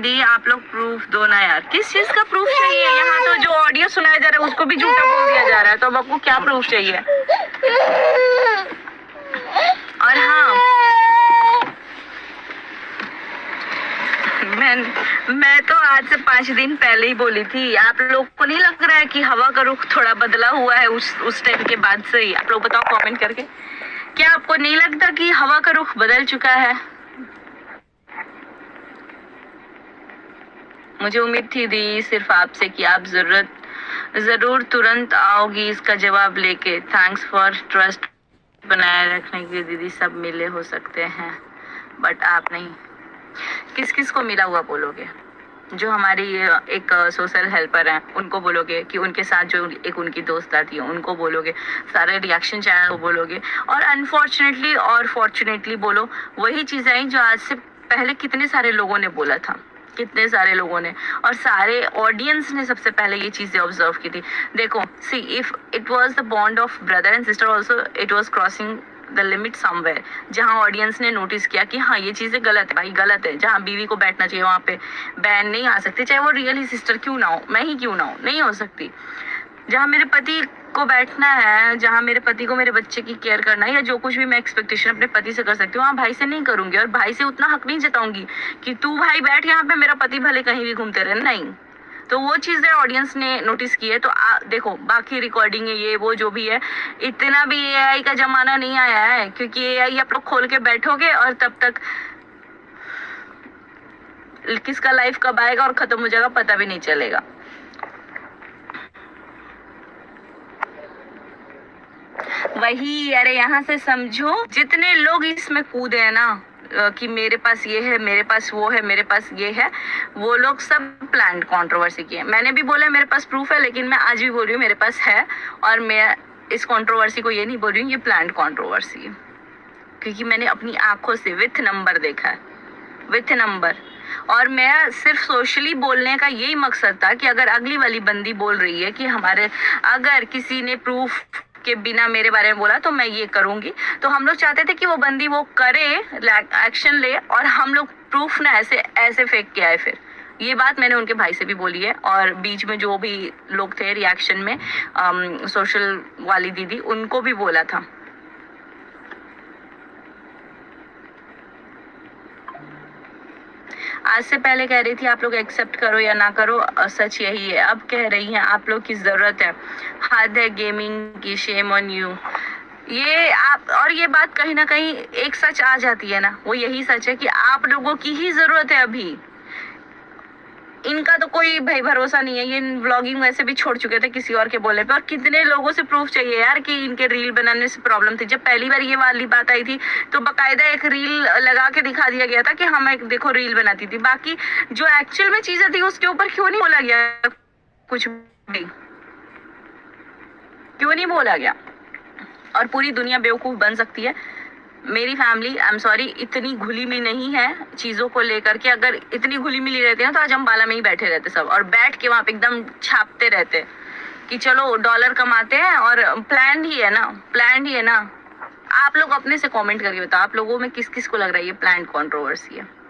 दीदी आप लोग प्रूफ दो ना यार। किस चीज का प्रूफ चाहिए? यहाँ तो जो ऑडियो सुनाया जा रहा है उसको भी झूठा बोल दिया जा रहा है, तो अब आपको क्या प्रूफ चाहिए? और हाँ, मैं तो आज से 5 दिन पहले ही बोली थी। आप लोग को नहीं लग रहा है कि हवा का रुख थोड़ा बदला हुआ है उस टाइम के बाद से ही? आप लोग बताओ कमेंट करके, क्या आपको नहीं लगता कि हवा का रुख बदल चुका है? मुझे उम्मीद थी दी सिर्फ आपसे कि आप जरूर तुरंत आओगी इसका जवाब लेके। थैंक्स फॉर ट्रस्ट बनाए रखने के लिए दीदी। सब मिले हो सकते हैं बट आप नहीं। किस किस को मिला हुआ बोलोगे? जो हमारी एक सोशल हेल्पर हैं उनको बोलोगे, कि उनके साथ जो एक उनकी दोस्त आती है उनको बोलोगे, सारे रिएक्शन चैनल को बोलोगे, और अनफॉर्चुनेटली और फॉर्चुनेटली बोलो वही चीजें आई जो आज से पहले कितने सारे लोगों ने बोला था, कितने सारे लोगों ने, और सारे ऑडियंस ने सबसे पहले ये चीजें ऑब्जर्व की थी। देखो, see if it was the bond of brother and sister also it was crossing the limit somewhere, जहां ऑडियंस ने नोटिस किया कि हाँ ये चीजें गलत है भाई, गलत है। जहां बीवी को बैठना चाहिए वहां पे बहन नहीं आ सकती, चाहे वो रियल ही सिस्टर क्यों ना हो, मैं ही क्यों ना हो, नहीं हो सकती। जहां मेरे पति को बैठना है, जहां मेरे पति को मेरे बच्चे की केयर करना है, या जो कुछ भी मैं एक्सपेक्टेशन अपने पति से कर सकती हूँ वहाँ भाई से नहीं करूंगी, और भाई से उतना हक नहीं जताऊंगी कि तू भाई बैठ यहाँ पे, मेरा पति भले कहीं भी घूमते रहे, नहीं। तो वो चीजें ऑडियंस ने नोटिस की है। तो देखो बाकी रिकॉर्डिंग है ये वो जो भी है, इतना भी एआई का जमाना नहीं आया है, क्योंकि एआई आप लोग खोल के बैठोगे और तब तक किसका लाइफ कब आएगा और खत्म हो जाएगा पता भी नहीं चलेगा। वही, अरे यहाँ से समझो, जितने लोग इसमें कूदे हैं ना कि मेरे पास ये है, मेरे पास वो है, मेरे पास ये है, वो लोग सब प्लान्ड कंट्रोवर्सी किए। मैंने भी बोला मेरे पास प्रूफ है, लेकिन मैं आज भी बोल रही हूँ मेरे पास है, और मैं इस कंट्रोवर्सी को ये नहीं बोल रही हूँ ये प्लान्ड कंट्रोवर्सी है, क्योंकि मैंने अपनी आंखों से विथ नंबर देखा है, विथ नंबर। और मैं सिर्फ सोशली बोलने का यही मकसद था कि अगर अगली वाली बंदी बोल रही है कि हमारे, अगर किसी ने प्रूफ के बिना मेरे बारे में बोला तो मैं ये करूंगी, तो हम लोग चाहते थे कि वो बंदी वो करे, एक्शन ले, और हम लोग प्रूफ ना ऐसे फेंक के आए। फिर ये बात मैंने उनके भाई से भी बोली है, और बीच में जो भी लोग थे रिएक्शन में सोशल वाली दीदी, उनको भी बोला था। आज से पहले कह रही थी आप लोग एक्सेप्ट करो या ना करो, सच यही है। अब कह रही हैं आप लोग की जरूरत है, हद है गेमिंग की, शेम ऑन यू। ये आप, और ये बात कहीं ना कहीं एक सच आ जाती है ना, वो यही सच है कि आप लोगों की ही जरूरत है अभी। इनका तो कोई भाई भरोसा नहीं है, ये व्लॉगिंग वैसे भी छोड़ चुके थे किसी और के बोलने पे। और कितने लोगों से प्रूफ चाहिए यार कि इनके रील बनाने से प्रॉब्लम थी। जब पहली बार ये वाली बात आई थी तो बकायदा एक रील लगा के दिखा दिया गया था कि हम एक देखो रील बनाती थी, बाकी जो एक्चुअल में चीजें थी उसके ऊपर क्यों नहीं बोला गया कुछ भी, क्यों नहीं बोला गया? और पूरी दुनिया बेवकूफ बन सकती है। मेरी फैमिली, आई एम सॉरी, इतनी घुली मिली नहीं है चीजों को लेकर के। अगर इतनी घुली मिली रहती है तो आज हम बाला में ही बैठे रहते सब, और बैठ के वहां पे एकदम छापते रहते कि चलो डॉलर कमाते हैं, और प्लान ही है ना, प्लान ही है ना। आप लोग अपने से कमेंट करके बताओ, आप लोगों में किस किस को लग रहा है ये प्लान कंट्रोवर्सी है?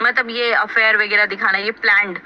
मतलब ये अफेयर वगैरह दिखाना ये प्लान्ड,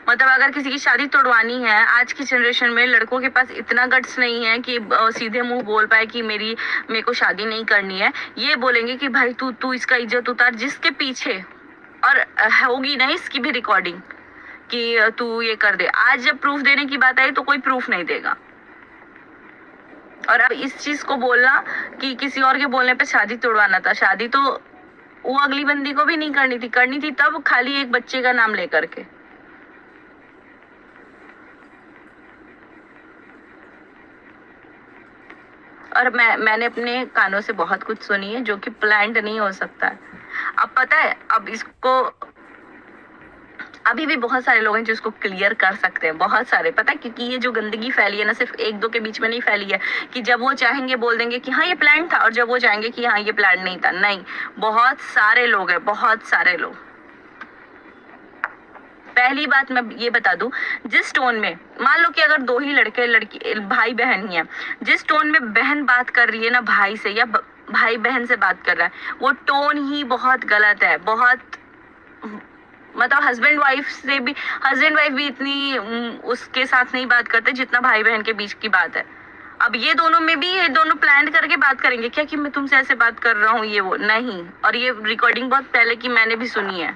मतलब अगर किसी की शादी तोड़वानी है आज की जनरेशन में, लड़कों के पास इतना गट्स नहीं है कि सीधे मुंह बोल पाए कि मेरे को शादी नहीं करनी है। ये बोलेंगे कि भाई तू इसका इज्जत उतार, जिसके पीछे, और होगी ना इसकी भी रिकॉर्डिंग कि तू ये कर दे। आज जब प्रूफ देने की बात आई तो कोई प्रूफ नहीं देगा। और अब इस चीज को बोलना कि किसी और के बोलने पे शादी तोड़वाना था, शादी तो वो अगली बंदी को भी नहीं करनी थी तब, खाली एक बच्चे का नाम लेकर के। और मैंने अपने कानों से बहुत कुछ सुनी है जो कि प्लान्ड नहीं हो सकता है। अब पता है, अब इसको अभी भी बहुत सारे लोग हैं जो इसको क्लियर कर सकते हैं, बहुत सारे, पता है, क्योंकि ये जो गंदगी फैली है ना सिर्फ एक दो के बीच में नहीं फैली है कि जब वो चाहेंगे बोल देंगे कि हाँ ये प्लान था, और जब वो चाहेंगे कि हाँ ये प्लान नहीं था। नहीं, बहुत सारे लोग हैं, बहुत सारे लोग। पहली बात मैं ये बता दूं, जिस टोन में, मान लो कि अगर दो ही लड़के लड़की भाई बहन ही है, जिस टोन में बहन बात कर रही है ना भाई से, या भाई बहन से बात कर रहा है, वो टोन ही बहुत गलत है, बहुत मतलब हस्बैंड वाइफ भी इतनी उसके साथ नहीं बात करते जितना भाई बहन के बीच की बात है। अब ये दोनों में भी ये दोनों प्लान करके बात करेंगे क्या कि मैं तुमसे ऐसे बात कर रहा हूँ, ये वो नहीं। और ये रिकॉर्डिंग बहुत पहले की मैंने भी सुनी है।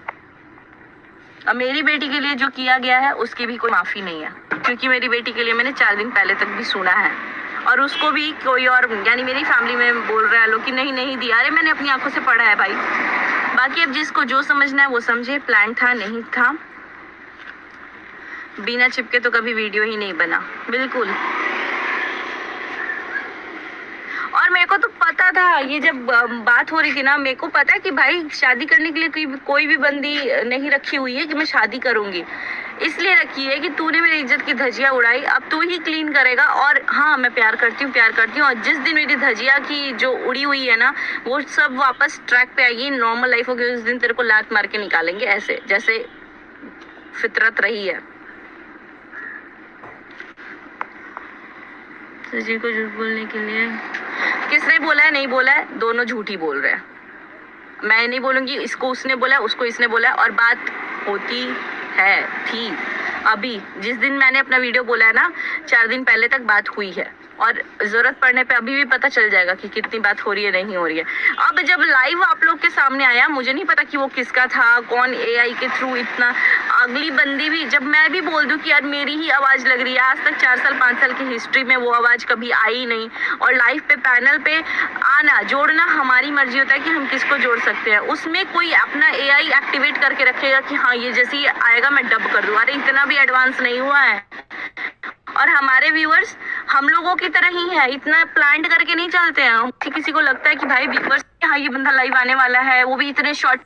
अब मेरी बेटी के लिए जो किया गया है उसकी भी कोई माफी नहीं है, क्योंकि मेरी बेटी के लिए मैंने 4 दिन पहले तक भी सुना है, और उसको भी कोई और यानी मेरी फैमिली में बोल रहा है लोग कि नहीं दिया। अरे मैंने अपनी आंखों से पढ़ा है भाई। बाकी अब जिसको जो समझना है वो समझे। प्लान था नहीं था, बिना चिपके तो कभी वीडियो ही नहीं बना, बिल्कुल। और मेरे को तो पता था, ये जब बात हो रही थी ना, मेरे को पता है कि भाई शादी करने के लिए कोई भी बंदी नहीं रखी हुई है कि मैं शादी करूंगी। इसलिए रखी है कि तूने मेरी इज्जत की धजिया उड़ाई, अब तू ही क्लीन करेगा। और हाँ, मैं प्यार करती हूँ और जिस दिन मेरी धजिया की जो उड़ी हुई है ना, वो सब वापस ट्रैक पे आएगी, नॉर्मल लाइफ होगी, उस दिन तेरे को लात मार के निकालेंगे, ऐसे जैसे फितरत रही है। सजी को झूठ बोलने के लिए किसने बोला है? नहीं बोला है, दोनों झूठ ही बोल रहे हैं। मैं नहीं बोलूंगी इसको उसने बोला है, उसको इसने बोला है। और बात होती है थी अभी, जिस दिन मैंने अपना वीडियो बोला है ना, 4 दिन पहले तक बात हुई है, और जरूरत पड़ने पे अभी भी पता चल जाएगा कि कितनी बात हो रही है नहीं हो रही है। अब जब लाइव आप लोग के सामने आया, मुझे नहीं पता कि वो किसका था, कौन एआई के थ्रू इतना। अगली बंदी भी, जब मैं भी बोल दूं कि यार मेरी ही आवाज लग रही है, आज तक 4 साल 5 साल की हिस्ट्री में वो आवाज कभी आई नहीं। और लाइव पे पैनल पे आना जोड़ना हमारी मर्जी होता है कि हम किसको जोड़ सकते हैं। उसमें कोई अपना एआई एक्टिवेट करके रखेगा कि हाँ ये जैसे ही आएगा मैं डब कर दूं। अरे इतना भी एडवांस नहीं हुआ है। और हमारे व्यूअर्स हम लोगों की तरह ही है, इतना प्लान करके नहीं चलते हैं। किसी को लगता है कि भाई व्यूअर्स हाँ ये बंदा लाइव आने वाला है, वो भी इतने शॉर्ट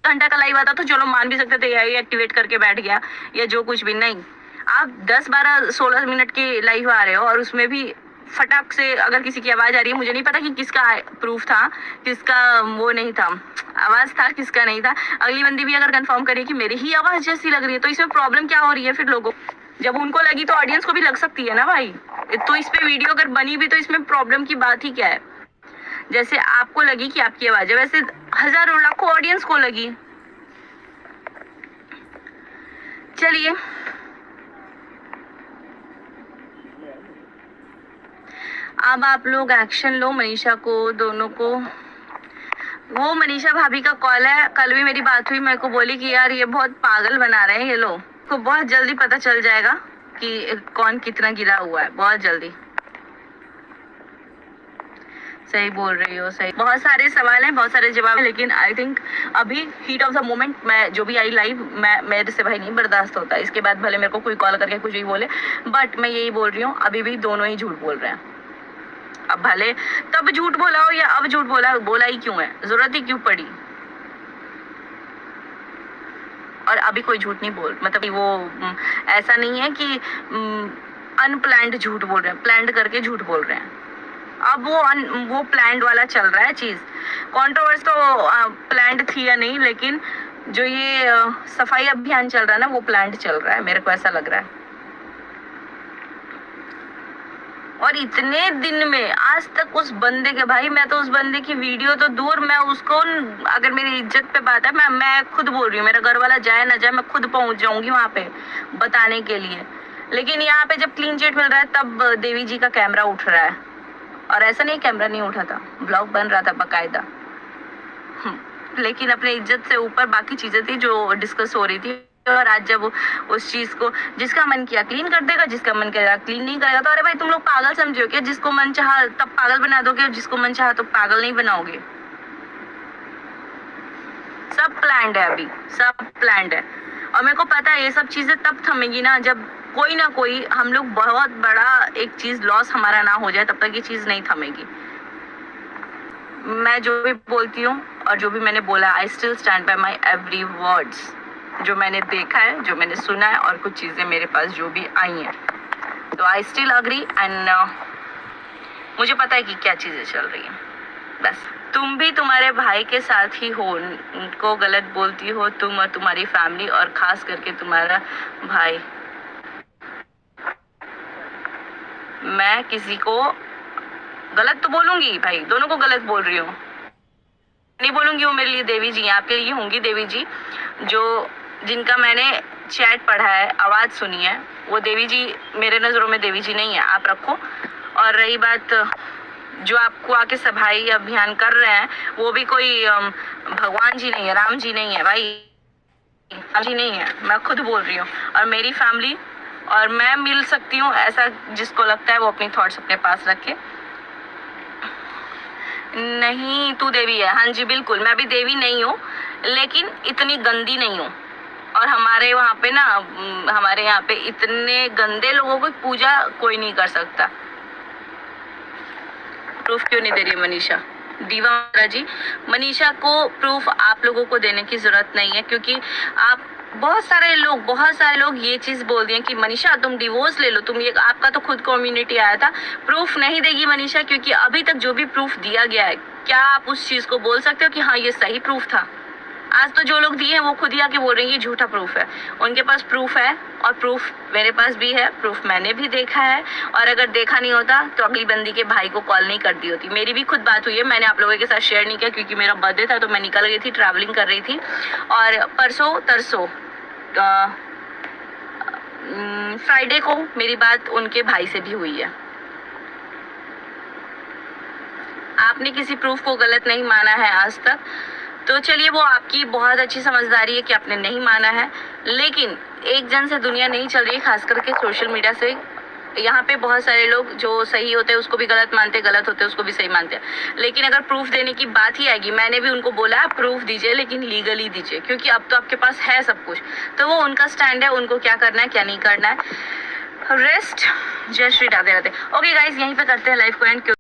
घंटा का लाइव आता तो चलो मान भी सकते थे एआई एक्टिवेट करके बैठ गया या जो कुछ भी। नहीं, आप 10 12 16 मिनट के लाइव आ रहे हो, और उसमें भी फटाक से अगर किसी की आवाज आ रही है, मुझे नहीं पता कि किसका प्रूफ था, किसका वो नहीं था, आवाज था किसका नहीं था। अगली बंदी भी अगर कंफर्म करे कि मेरी ही आवाज जैसी लग रही है, तो इसमें प्रॉब्लम क्या हो रही है फिर लोगों? जब उनको लगी तो ऑडियंस को भी लग सकती है ना भाई। तो इस पे वीडियो अगर बनी भी तो इसमें प्रॉब्लम की बात ही क्या है? जैसे आपको लगी कि आपकी आवाज है, वैसे हजारों लाखों ऑडियंस को लगी। चलिए अब आप लोग एक्शन लो, मनीषा को, दोनों को। वो मनीषा भाभी का कॉल है, कल भी मेरी बात हुई, मेरे को बोली कि यार ये बहुत पागल बना रहे हैं ये लोग को, बहुत जल्दी पता चल जाएगा कि कौन कितना गिरा हुआ है, बहुत जल्दी। सही बोल रही हो, सही। बहुत सारे सवाल हैं, बहुत सारे जवाब हैं, लेकिन आई थिंक अभी हीट ऑफ द मोमेंट मैं जो भी आई लाइव, मेरे से भाई नहीं बर्दाश्त होता। इसके बाद भले मेरे को कोई कॉल करके कुछ भी बोले, बट मैं यही बोल रही हूँ अभी भी दोनों ही झूठ बोल रहे हैं। अब भले तब झूठ बोला हो या अब झूठ बोला ही क्यों है, जरूरत ही क्यों पड़ी? और अभी कोई झूठ नहीं बोल, मतलब वो ऐसा नहीं है कि अनप्लैंड झूठ बोल रहे हैं, प्लान्ड करके झूठ बोल रहे हैं। अब वो प्लान्ड वाला चल रहा है चीज। कंट्रोवर्सी तो प्लान्ड थी या नहीं, लेकिन जो ये सफाई अभियान चल रहा है ना, वो प्लान्ड चल रहा है, मेरे को ऐसा लग रहा है। और इतने दिन में आज तक उस बंदे के, भाई मैं तो उस बंदे की वीडियो तो दूर, मैं उसको, अगर मेरी इज्जत पे बात है, मैं खुद बोल रही हूँ, मेरा घर वाला जाए ना जाए मैं खुद पहुंच जाऊंगी वहां पे बताने के लिए। लेकिन यहाँ पे जब क्लीन चिट मिल रहा है तब देवी जी का कैमरा उठ रहा है। और ऐसा नहीं कैमरा नहीं उठा था, ब्लॉग बन रहा था बकायदा। लेकिन अपने इज्जत से ऊपर बाकी चीजें थी जो डिस्कस हो रही थी। और आज जब उस चीज को जिसका मन किया क्लीन कर देगा, जिसका मन किया क्लीन नहीं करेगा, तो अरे भाई तुम लोग पागल समझो क्या? जिसको मन चाहा तब पागल बना दोगे, और जिसको मन चाहा तो पागल नहीं बनाओगे। सब प्लान्ड है, अभी सब प्लान्ड है। और मेरे को पता है ये सब चीजें तब थमेगी ना जब कोई ना कोई, हम लोग बहुत बड़ा एक चीज लॉस हमारा ना हो जाए, तब तक ये चीज नहीं थमेगी। मैं जो भी बोलती हूँ और जो भी मैंने बोला, I still stand by my every words. जो मैंने देखा है, जो मैंने सुना है, और कुछ चीजें मेरे पास जो भी आई हैं, तो आई स्टिल अग्री। एंड मुझे पता है कि क्या चीजें चल रही हैं। बस तुम भी तुम्हारे भाई के साथ ही हो, उनको गलत बोलती हो तुम और तुम्हारी फैमिली, और खास करके तुम्हारा भाई। मैं किसी को गलत तो बोलूंगी भाई, दोनों को गलत बोल रही हूँ, नहीं बोलूंगी वो मेरे लिए देवी जी हैं, आपके लिए होंगी देवी जी जो जिनका मैंने चैट पढ़ा है, आवाज़ सुनी है, वो देवी जी मेरे नज़रों में देवी जी नहीं है, आप रखो। और रही बात जो आपको आके सफाई अभियान कर रहे हैं, वो भी कोई भगवान जी नहीं है, राम जी नहीं है भाई, राम जी नहीं है, मैं खुद बोल रही हूँ। और मेरी फैमिली और मैं मिल सकती हूँ, ऐसा जिसको लगता है वो अपनी थॉट्स अपने पास रखे। नहीं तू देवी है, हाँ जी बिल्कुल, मैं भी देवी नहीं हूँ, लेकिन इतनी गंदी नहीं हूँ। और हमारे वहाँ पे ना, हमारे यहाँ पे इतने गंदे लोगों को पूजा कोई नहीं कर सकता। प्रूफ क्यों नहीं दे रही है मनीषा? दीवा जी, मनीषा को प्रूफ आप लोगों को देने की जरूरत नहीं है, क्योंकि आप बहुत सारे लोग ये चीज बोल दिए कि मनीषा तुम डिवोर्स ले लो, तुम ये, आपका तो खुद कम्युनिटी आया था। प्रूफ नहीं देगी मनीषा, क्योंकि अभी तक जो भी प्रूफ दिया गया है, क्या आप उस चीज को बोल सकते हो कि हाँ ये सही प्रूफ था? आज तो जो लोग दिए हैं वो खुद ही आके बोल रहे हैं ये झूठा प्रूफ है। उनके पास प्रूफ है, और प्रूफ मेरे पास भी है, प्रूफ मैंने भी देखा है। और अगर देखा नहीं होता तो अगली बंदी के भाई को कॉल नहीं कर दी होती। मेरी भी खुद बात हुई है, मैंने आप लोगों के साथ शेयर नहीं किया क्योंकि मेरा बर्थडे था, तो मैं निकल गई थी, ट्रैवलिंग कर रही थी। और परसों फ्राइडे को मेरी बात उनके भाई से भी हुई है। आपने किसी प्रूफ को गलत नहीं माना है आज तक, तो चलिए वो आपकी बहुत अच्छी समझदारी है कि आपने नहीं माना है, लेकिन एक जन से दुनिया नहीं चल रही है, खास करके सोशल मीडिया से। यहाँ पे बहुत सारे लोग जो सही होते हैं उसको भी गलत मानते हैं, गलत होते हैं उसको भी सही मानते हैं। लेकिन अगर प्रूफ देने की बात ही आएगी, मैंने भी उनको बोला प्रूफ दीजिए, लेकिन लीगली दीजिए, क्योंकि अब तो आपके पास है सब कुछ। तो वो उनका स्टैंड है, उनको क्या करना है क्या नहीं करना है। रेस्ट, जय श्री राधे राधे। ओके गाइज, यहीं पे करते हैं लाइफ को एंड।